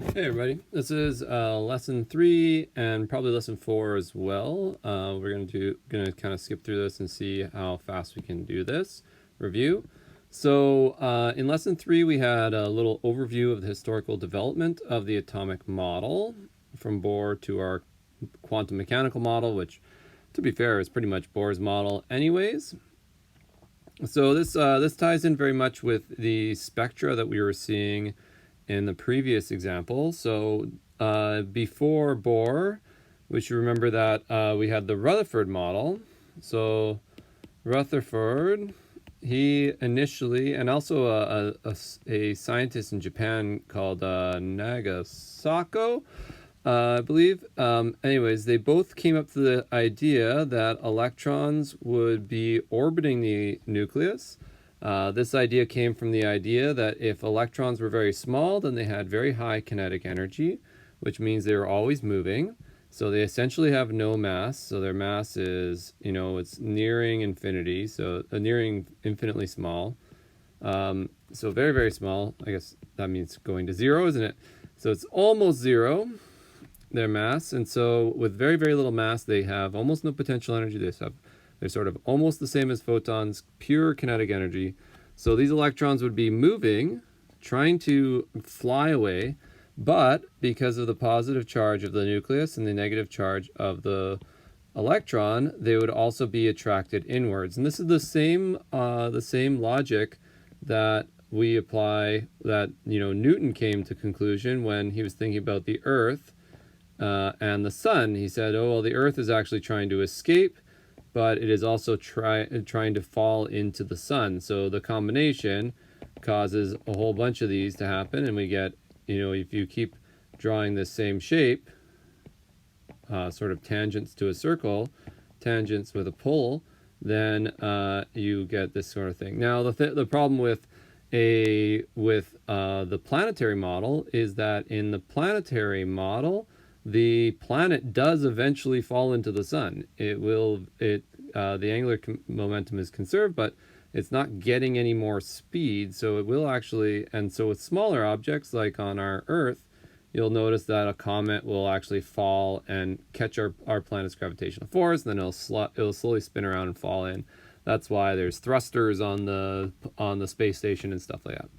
Hey everybody, this is lesson 3 and probably lesson 4 as well. We're gonna kind of skip through this and see how fast we can do this review. So in lesson 3 we had a little overview of the historical development of the atomic model from Bohr to our quantum mechanical model, which to be fair is pretty much Bohr's model anyways. So this ties in very much with the spectra that we were seeing in the previous example. So before Bohr, we should remember that we had the Rutherford model. So Rutherford, he initially, and also a scientist in Japan called Nagasako, I believe. Anyways, they both came up to the idea that electrons would be orbiting the nucleus. This idea came from the idea that if electrons were very small, then they had very high kinetic energy, which means they were always moving. So they essentially have no mass. So their mass is, it's nearing infinity. So nearing infinitely small. So very, very small. I guess that means going to zero, isn't it? So it's almost zero, their mass. And so with very, very little mass, they have almost no potential energy. They're sort of almost the same as photons, pure kinetic energy. So these electrons would be moving, trying to fly away, but because of the positive charge of the nucleus and the negative charge of the electron, they would also be attracted inwards. And this is the same logic that we apply, that Newton came to conclusion when he was thinking about the Earth and the sun. He said, oh well, the Earth is actually trying to escape, but it is also trying to fall into the sun. So the combination causes a whole bunch of these to happen, and we get, if you keep drawing the same shape, sort of tangents to a circle, tangents with a pole, then you get this sort of thing. Now the problem with the planetary model is that in the planetary model, the planet does eventually fall into the sun. The angular momentum is conserved, but it's not getting any more speed. So it will actually, and so with smaller objects like on our Earth, you'll notice that a comet will actually fall and catch our planet's gravitational force, and then it'll slowly spin around and fall in. That's why there's thrusters on the space station and stuff like that.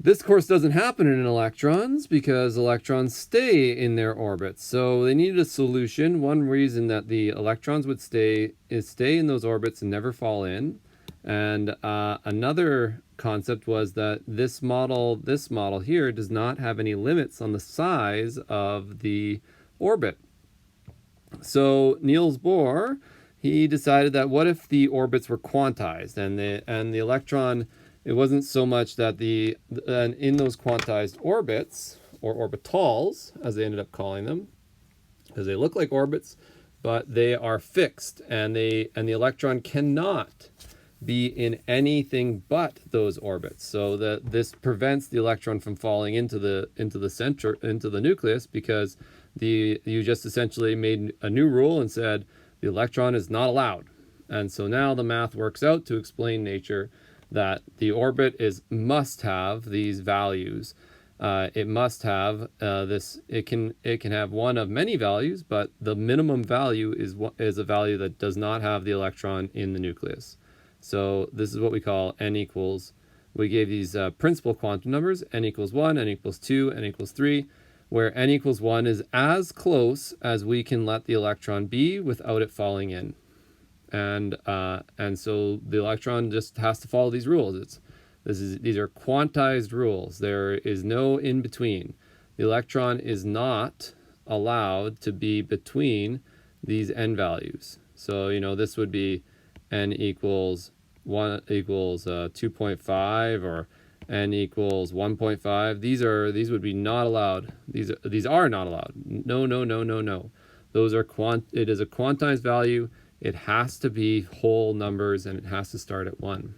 This, of course, doesn't happen in electrons because electrons stay in their orbits. So they needed a solution. One reason that the electrons would stay in those orbits and never fall in. And another concept was that this model here does not have any limits on the size of the orbit. So Niels Bohr, he decided that what if the orbits were quantized and the electron, it wasn't so much that in those quantized orbits, or orbitals as they ended up calling them, because they look like orbits, but they are fixed, and the electron cannot be in anything but those orbits. So this prevents the electron from falling into the center, into the nucleus, because you just essentially made a new rule and said the electron is not allowed. And so now the math works out to explain nature, that the orbit must have these values. It must have this. It can have one of many values, but the minimum value is a value that does not have the electron in the nucleus. So this is what we call n equals. We gave these principal quantum numbers: n equals 1, n equals 2, n equals 3, where n equals 1 is as close as we can let the electron be without it falling in. And so the electron just has to follow these rules. These are quantized rules. There is no in between. The electron is not allowed to be between these n values. So this would be n equals 2.5 or n equals 1.5. These would be not allowed. These are not allowed. No. Those are it is a quantized value. It has to be whole numbers, and it has to start at 1.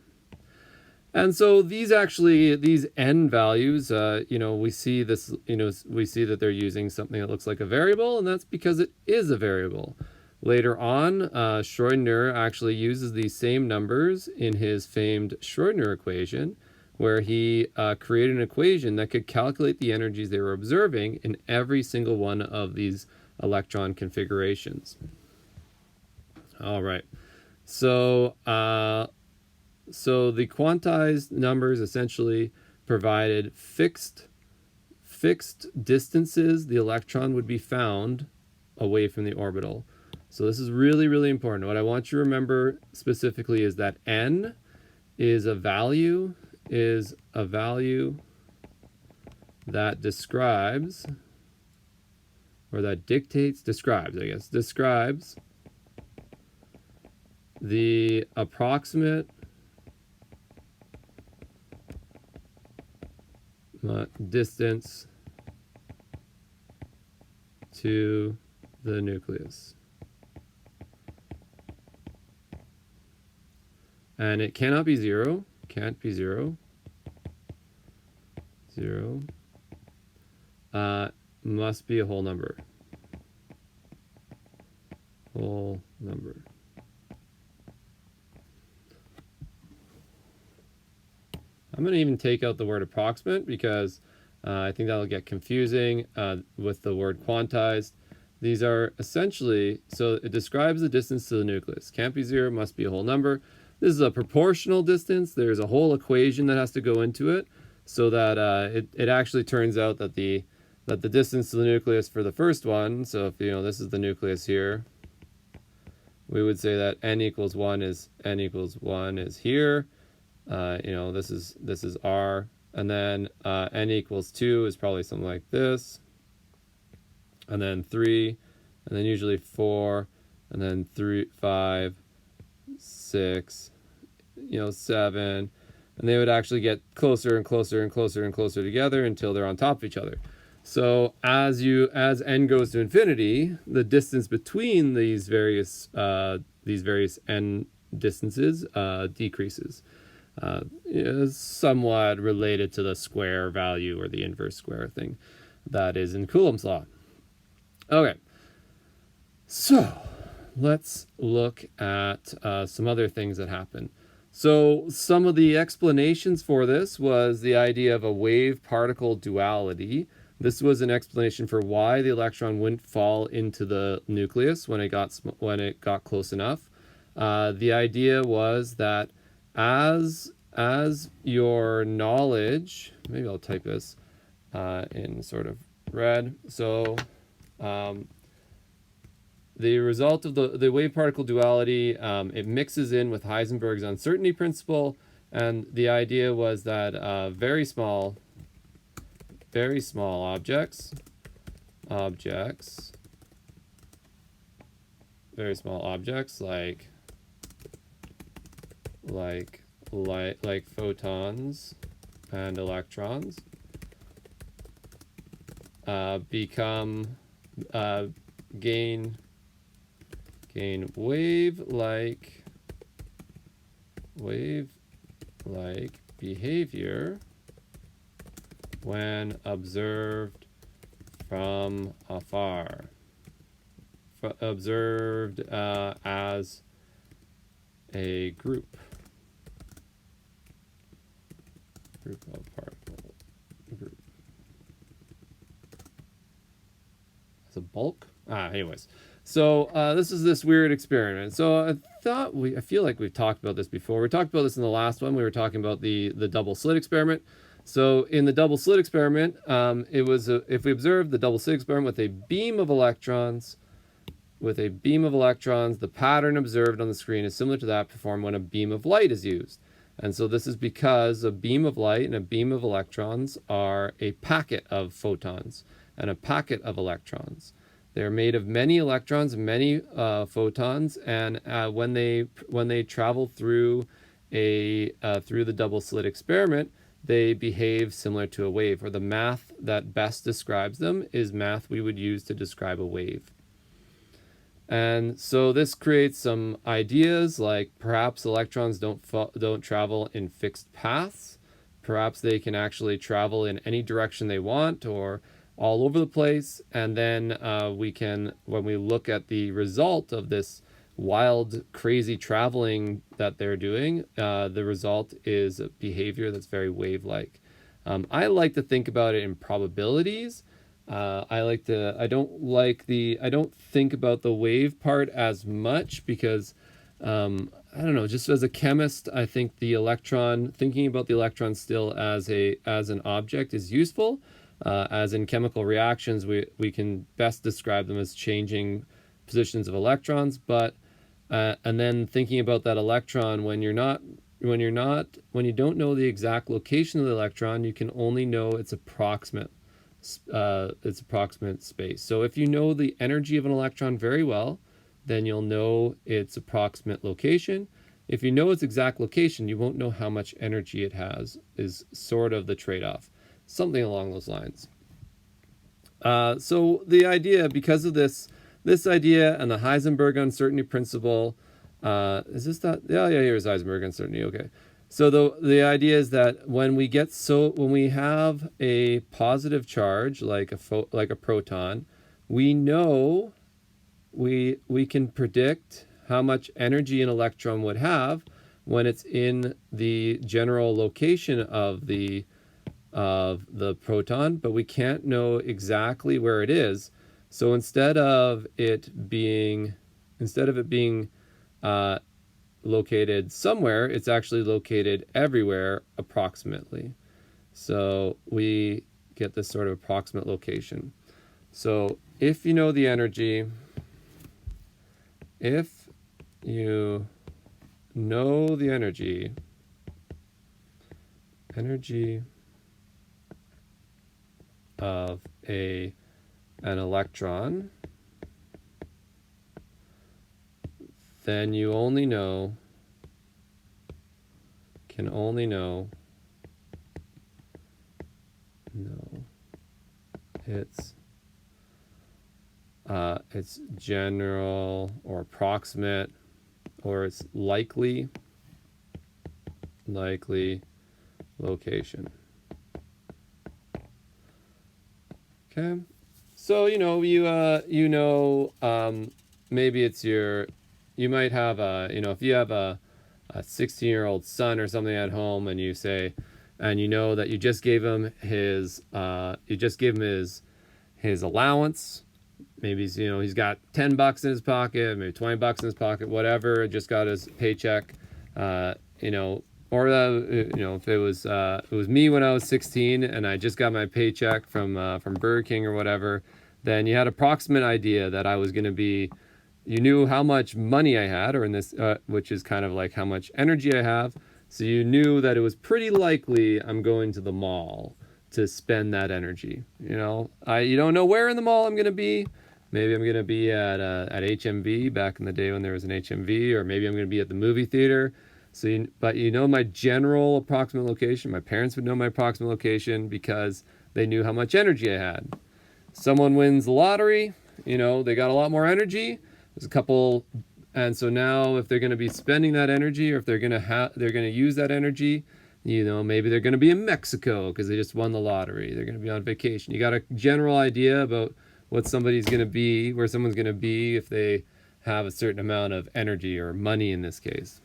And so these n values, we see this, we see that they're using something that looks like a variable, and that's because it is a variable. Later on, Schrödinger actually uses these same numbers in his famed Schrödinger equation, where he created an equation that could calculate the energies they were observing in every single one of these electron configurations. All right. So the quantized numbers essentially provided fixed distances the electron would be found away from the orbital. So this is really, really important. What I want you to remember specifically is that n is a value that describes, or that describes the approximate distance to the nucleus. And it cannot be zero. Can't be zero. Zero. Must be a whole number. Whole number. I'm going to even take out the word approximate because I think that'll get confusing with the word quantized. These are essentially, so it describes the distance to the nucleus. Can't be zero, must be a whole number. This is a proportional distance. There's a whole equation that has to go into it so that it actually turns out that the distance to the nucleus for the first one, so if this is the nucleus here, we would say that n equals 1 is here. This is r, and then n equals 2 is probably something like this, and then 3, and then usually 4, and then 3, 5, 6, 7, and they would actually get closer and closer and closer and closer together until they're on top of each other. So as n goes to infinity, the distance between these various n distances decreases. Is somewhat related to the square value or the inverse square thing that is in Coulomb's law. Okay, so let's look at some other things that happen. So some of the explanations for this was the idea of a wave-particle duality. This was an explanation for why the electron wouldn't fall into the nucleus when it got close enough. The idea was that as your knowledge, maybe I'll type this in sort of red. So the result of the wave-particle duality, it mixes in with Heisenberg's uncertainty principle, and the idea was that very small objects, very small objects like photons and electrons gain wave-like behavior when observed from afar. Observed as a group of particle group. As a bulk? Anyways. So this is this weird experiment. So I feel like we've talked about this before. We talked about this in the last one. We were talking about the double slit experiment. So in the double slit experiment, it was if we observe the double slit experiment with a beam of electrons, the pattern observed on the screen is similar to that performed when a beam of light is used. And so this is because a beam of light and a beam of electrons are a packet of photons and a packet of electrons. They're made of many electrons, many photons, and when they travel through the double slit experiment, they behave similar to a wave, or the math that best describes them is math we would use to describe a wave. And so this creates some ideas like perhaps electrons don't travel in fixed paths. Perhaps they can actually travel in any direction they want or all over the place. And then when we look at the result of this wild, crazy traveling that they're doing, the result is a behavior that's very wave-like. I like to think about it in probabilities. I don't think about the wave part as much because, I don't know, just as a chemist, I think thinking about the electron still as an object is useful. As in chemical reactions, we can best describe them as changing positions of electrons, but and then thinking about that electron when you don't know the exact location of the electron, you can only know its approximate space. So if you know the energy of an electron very well, then you'll know its approximate location. If you know its exact location, you won't know how much energy it has, is sort of the trade-off. Something along those lines. So the idea, because of this idea and the Heisenberg uncertainty principle, is this that? Yeah, here's Heisenberg uncertainty. Okay. So the idea is that when we have a positive charge like a proton, we know we can predict how much energy an electron would have when it's in the general location of the proton, but we can't know exactly where it is. So instead of it being located somewhere, it's actually located everywhere approximately. So we get this sort of approximate location. So if you know the energy, energy of an electron, then you can only know its general or approximate or its likely location. Okay, so maybe it's you might have if you have a 16-year-old son or something at home, and you say, and you know that you just gave him his allowance. Maybe he's got $10 in his pocket, maybe $20 in his pocket, whatever. Just got his paycheck, or if it was me when I was 16 and I just got my paycheck from Burger King or whatever, then you had an approximate idea that I was going to be. You knew how much money I had, or in this, which is kind of like how much energy I have. So you knew that it was pretty likely I'm going to the mall to spend that energy. You don't know where in the mall I'm going to be. Maybe I'm going to be at HMV back in the day when there was an HMV, or maybe I'm going to be at the movie theater. But my general approximate location. My parents would know my approximate location because they knew how much energy I had. Someone wins the lottery, they got a lot more energy. There's a couple, and so now if they're going to be spending that energy, or if they're going to use that energy, maybe they're going to be in Mexico because they just won the lottery. They're going to be on vacation. You got a general idea about what somebody's going to be, where someone's going to be if they have a certain amount of energy or money in this case.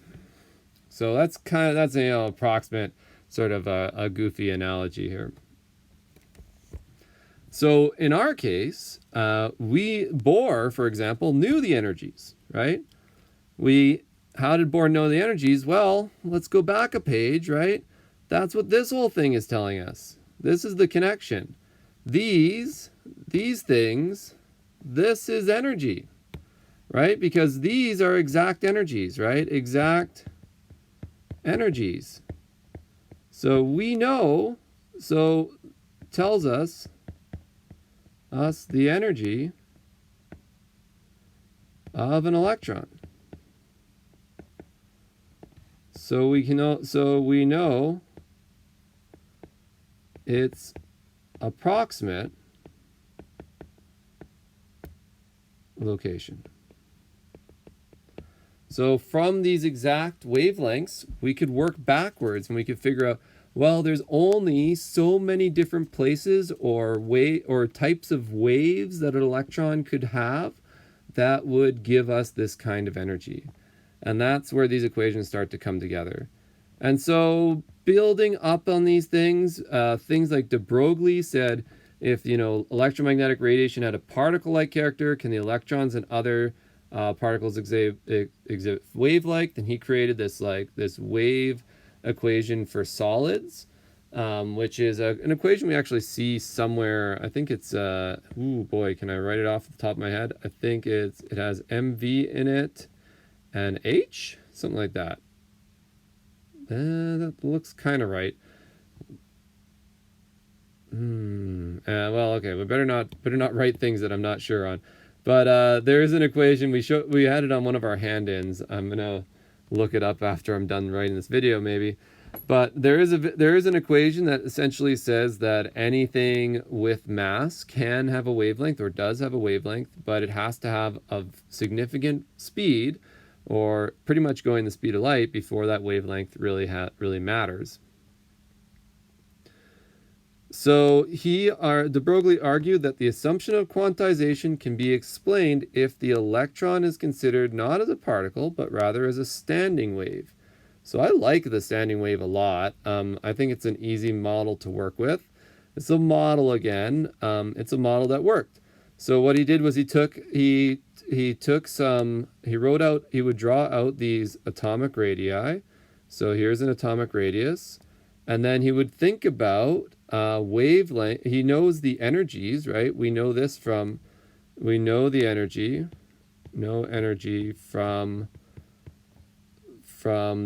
So that's approximate, sort of a goofy analogy here. So in our case, Bohr, for example, knew the energies, right? How did Bohr know the energies? Well, let's go back a page, right? That's what this whole thing is telling us. This is the connection. These things, this is energy, right? Because these are exact energies, right? Exact energies. So we know, tells us the energy of an electron. So we know its approximate location. So from these exact wavelengths, we could work backwards and we could figure out, well, there's only so many different places or types of waves that an electron could have that would give us this kind of energy. And that's where these equations start to come together. And so building up on these things, things like de Broglie said, if, electromagnetic radiation had a particle-like character, can the electrons and other particles exhibit wave-like? Then he created this wave equation for solids, which is an equation we actually see somewhere. I think it's, ooh boy, can I write it off the top of my head? I think it has MV in it and H, something like that. That looks kind of right. Well, okay, we better not write things that I'm not sure on. But there is an equation we had it on one of our hand-ins. I'm gonna look it up after I'm done writing this video, maybe. But there is an equation that essentially says that anything with mass can have a wavelength or does have a wavelength, but it has to have a significant speed, or pretty much going the speed of light, before that wavelength really matters. So de Broglie argued that the assumption of quantization can be explained if the electron is considered not as a particle, but rather as a standing wave. So I like the standing wave a lot. I think it's an easy model to work with. It's a model again. It's a model that worked. So what he did was he would draw out these atomic radii. So here's an atomic radius. And then he would think about wavelength. He knows the energies, right? We know the energy from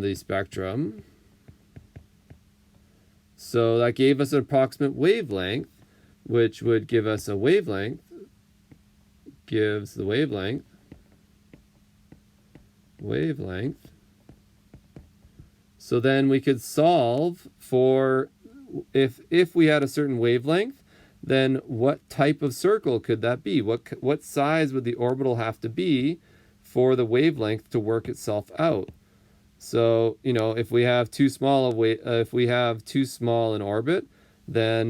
the spectrum. So that gave us an approximate wavelength, which would give us a wavelength, gives the wavelength. So then we could solve for, if we had a certain wavelength, then what type of circle could that be? What size would the orbital have to be for the wavelength to work itself out? So, if we have too small an orbit, then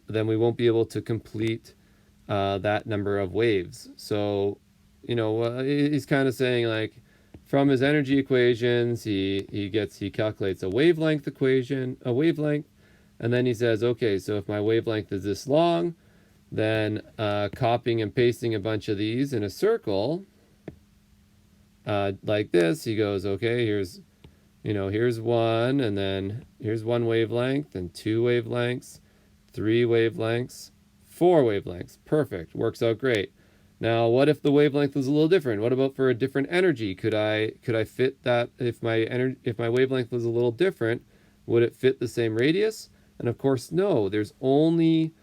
we won't be able to complete that number of waves. So, he's kind of saying, like, from his energy equations, he calculates a wavelength equation, and then he says, okay, so if my wavelength is this long, then copying and pasting a bunch of these in a circle, like this, he goes, okay, here's one, and then here's one wavelength, and two wavelengths, three wavelengths, four wavelengths. Perfect, works out great. Now, what if the wavelength was a little different? What about for a different energy? Could I fit that? If my wavelength was a little different, would it fit the same radius? And of course, no. There's only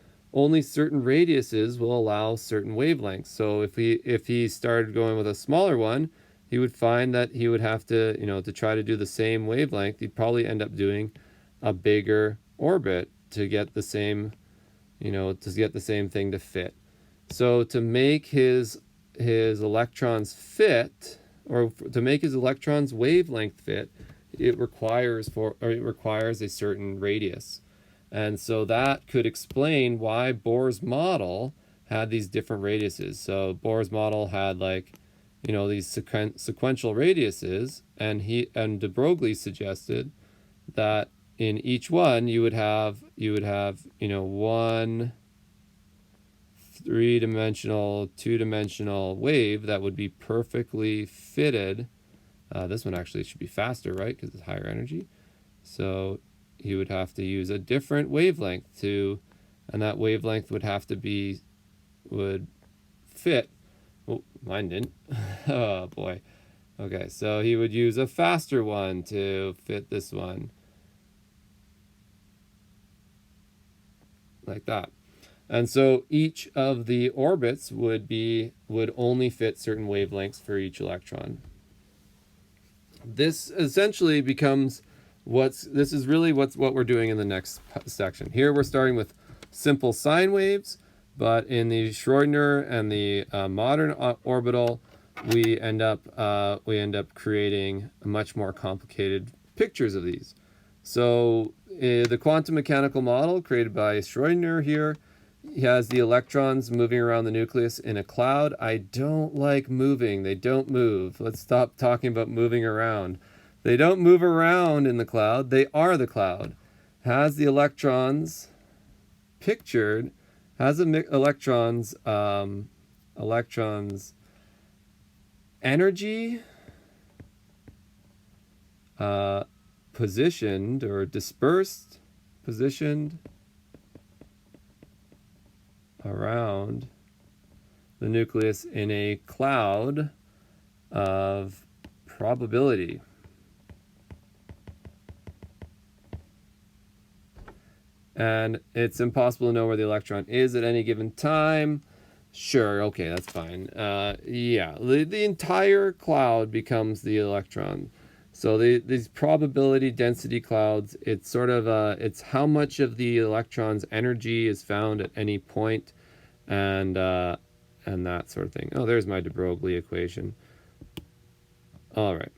certain radiuses will allow certain wavelengths. So if he started going with a smaller one, he would find that he would have to, to try to do the same wavelength, he'd probably end up doing a bigger orbit to get the same, thing to fit. So to make his electrons fit, or to make his electrons wavelength fit, it requires a certain radius. And so that could explain why Bohr's model had these different radiuses. So Bohr's model had these sequential radiuses, and de Broglie suggested that in each one you would have one 3-dimensional, 2-dimensional wave that would be perfectly fitted. This one actually should be faster, right? Because it's higher energy. So he would have to use a different wavelength and that wavelength would fit. Oh, mine didn't. Oh boy. Okay, so he would use a faster one to fit this one. Like that. And so each of the orbits would only fit certain wavelengths for each electron. This essentially becomes what we're doing in the next section. Here we're starting with simple sine waves, but in the Schrödinger and the modern orbital, we end up creating much more complicated pictures of these. So the quantum mechanical model created by Schrödinger here he has the electrons moving around the nucleus in a cloud. I don't like moving. They don't move. Let's stop talking about moving around. They don't move around in the cloud. They are the cloud. Has the electrons pictured, has the electrons energy positioned or dispersed, positioned around the nucleus in a cloud of probability. And it's impossible to know where the electron is at any given time. Sure, okay, that's fine. Yeah, the entire cloud becomes the electron. So these probability density clouds, it's sort of it's how much of the electron's energy is found at any point, and that sort of thing. Oh, there's my de Broglie equation. All right.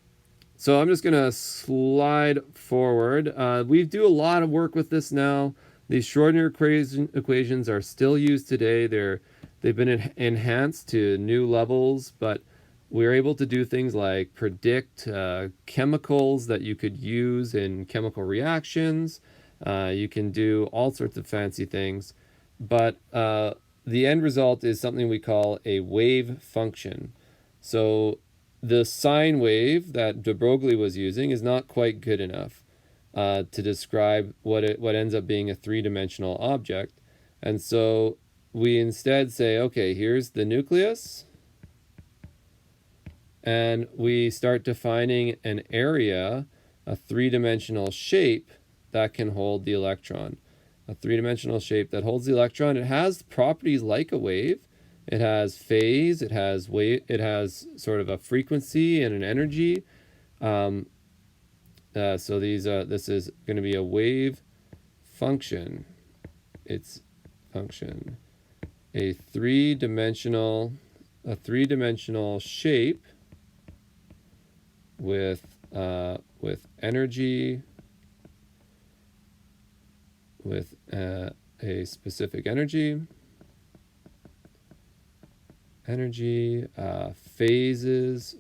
So I'm just gonna slide forward. We do a lot of work with this now. These Schrodinger equations are still used today. They've been enhanced to new levels, but we're able to do things like predict chemicals that you could use in chemical reactions. You can do all sorts of fancy things, but the end result is something we call a wave function. So the sine wave that de Broglie was using is not quite good enough to describe what ends up being a three-dimensional object. And so we instead say, okay, here's the nucleus, and we start defining an area, a three-dimensional shape that can hold the electron. A three-dimensional shape that holds the electron. It has properties like a wave. It has phase, it has sort of a frequency and an energy. So this is going to be a wave function. It's function. A three-dimensional shape with energy, with a specific energy, phase,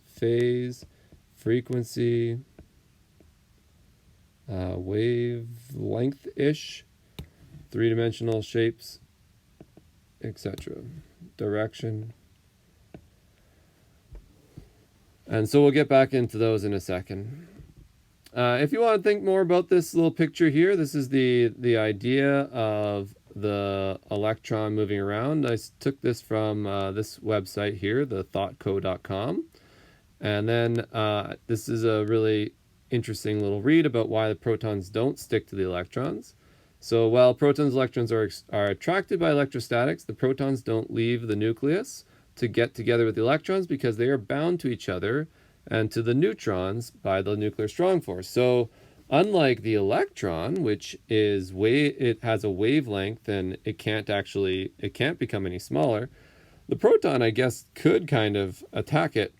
frequency, wavelength-ish, three-dimensional shapes, etc. Direction. And so we'll get back into those in a second. If you want to think more about this little picture here, this is the idea of the electron moving around. I took this from this website here, the thoughtco.com. And then this is a really interesting little read about why the protons don't stick to the electrons. So while protons and electrons are attracted by electrostatics, the protons don't leave the nucleus to get together with the electrons because they are bound to each other and to the neutrons by the nuclear strong force. So unlike the electron, which is it has a wavelength and it can't become any smaller, the proton, I guess, could kind of attack it,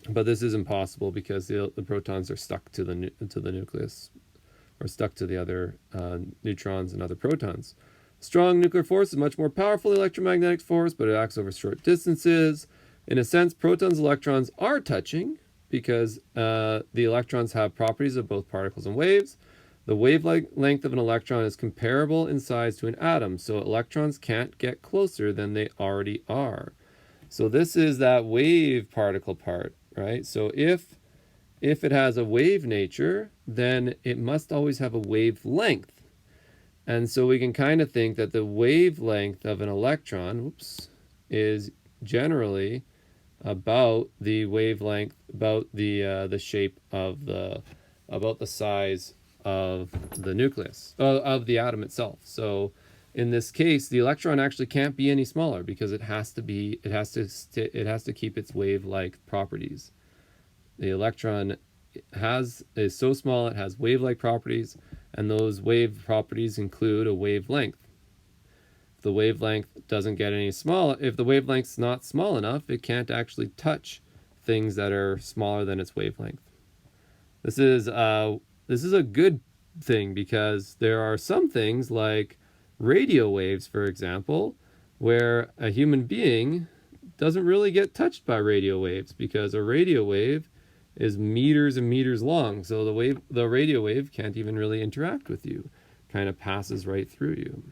but this is impossible because the protons are stuck to the nucleus, or stuck to the other neutrons and other protons. Strong nuclear force is much more powerful than electromagnetic force, but it acts over short distances. In a sense, protons and electrons are touching because the electrons have properties of both particles and waves. The wavelength of an electron is comparable in size to an atom, so electrons can't get closer than they already are. So this is that wave particle part, right? So if it has a wave nature, then it must always have a wavelength. And so we can kind of think that the wavelength of an electron, is generally about the wavelength, about the shape of about the size of the nucleus, of the atom itself. So in this case, the electron actually can't be any smaller because it has to keep its wave-like properties. The electron is so small, it has wave-like properties, and those wave properties include a wavelength. If the wavelength doesn't get any smaller, if the wavelength's not small enough, it can't actually touch things that are smaller than its wavelength. This is a good thing because there are some things like radio waves, for example, where a human being doesn't really get touched by radio waves because a radio wave is meters and meters long. So the radio wave can't even really interact with you. Kind of passes right through you.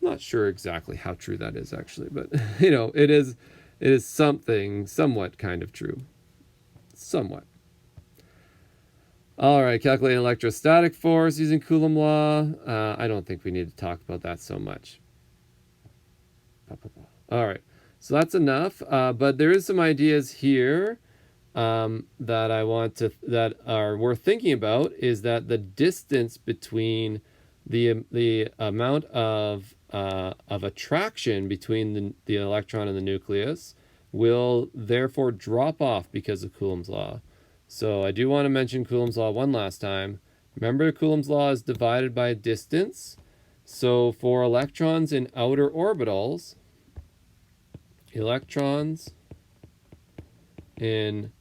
I'm not sure exactly how true that is actually, but it is something somewhat kind of true. Somewhat. All right, calculating electrostatic force using Coulomb law. I don't think we need to talk about that so much. All right, so that's enough. But there is some ideas here that are worth thinking about. Is that the distance between the amount of attraction between the electron and the nucleus will therefore drop off because of Coulomb's law. So I do want to mention Coulomb's law one last time. Remember, Coulomb's law is divided by distance. So for electrons in outer orbitals, electrons in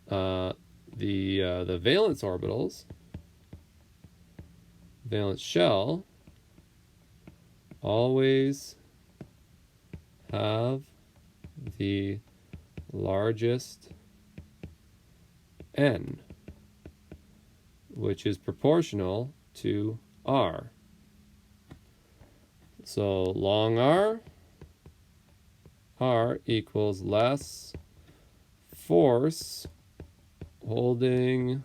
the valence orbitals, valence shell, always have the largest n, which is proportional to r. So long r equals less force holding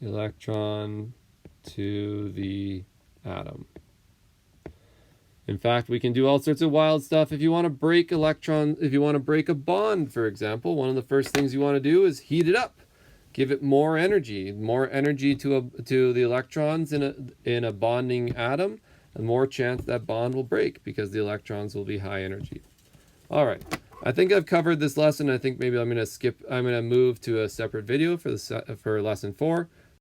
electron to the atom. In fact, we can do all sorts of wild stuff. If you want to break if you want to break a bond, for example, one of the first things you want to do is heat it up. Give it more energy to the electrons in a bonding atom, and more chance that bond will break because the electrons will be high energy. All right. I think I've covered this lesson. I think maybe I'm going to move to a separate video for lesson 4.